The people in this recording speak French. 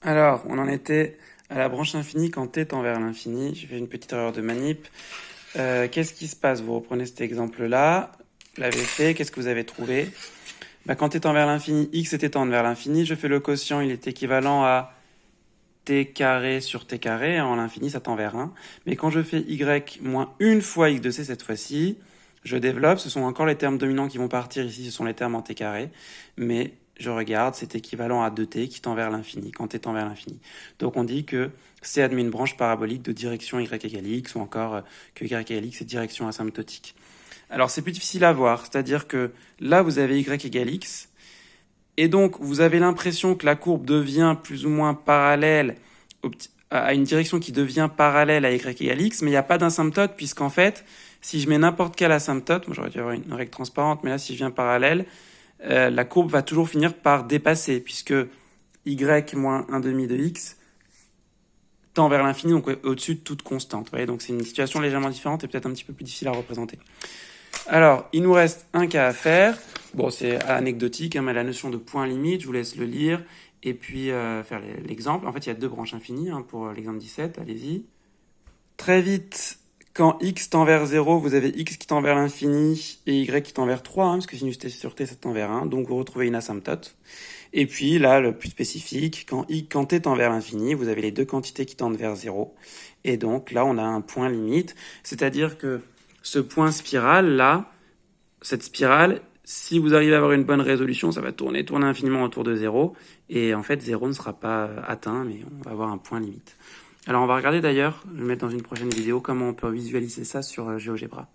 Alors, on en était à la branche infinie quand t tend vers l'infini. J'ai fait une petite erreur de manip. Qu'est-ce qui se passe? Vous reprenez cet exemple-là, vous l'avez fait, qu'est-ce que vous avez trouvé? Quand t tend vers l'infini, x était tend vers l'infini, je fais le quotient, il est équivalent à t carré sur t carré. En l'infini, ça tend vers 1. Mais quand je fais y moins une fois x de c cette fois-ci, je développe, ce sont encore les termes dominants qui vont partir ici, ce sont les termes en t carré. Mais je regarde, c'est équivalent à 2t qui tend vers l'infini, quand t tend vers l'infini. Donc on dit que C admet une branche parabolique de direction y égale x, ou encore que y égale x est direction asymptotique. Alors c'est plus difficile à voir, c'est-à-dire que là vous avez y égale x, et donc vous avez l'impression que la courbe devient plus ou moins parallèle à une direction qui devient parallèle à y égale x, mais il n'y a pas d'asymptote, puisqu'en fait, si je mets n'importe quel asymptote, moi j'aurais dû avoir une règle transparente, mais là si je viens parallèle, la courbe va toujours finir par dépasser, puisque y moins 1 demi de x tend vers l'infini, donc au-dessus de toute constante. Vous voyez, donc c'est une situation légèrement différente et peut-être un petit peu plus difficile à représenter. Alors, il nous reste un cas à faire. Bon, c'est anecdotique, mais la notion de point limite, je vous laisse le lire et puis faire l'exemple. En fait, il y a deux branches infinies pour l'exemple 17, allez-y. Très vite, quand x tend vers 0, vous avez x qui tend vers l'infini et y qui tend vers 3, parce que sinus t sur t, ça tend vers 1, donc vous retrouvez une asymptote. Et puis là, le plus spécifique, quand t tend vers l'infini, vous avez les deux quantités qui tendent vers 0. Et donc là, on a un point limite, c'est-à-dire que ce point spirale, là, cette spirale, si vous arrivez à avoir une bonne résolution, ça va tourner infiniment autour de 0. Et en fait, 0 ne sera pas atteint, mais on va avoir un point limite. Alors on va regarder d'ailleurs, je vais mettre dans une prochaine vidéo, comment on peut visualiser ça sur GeoGebra.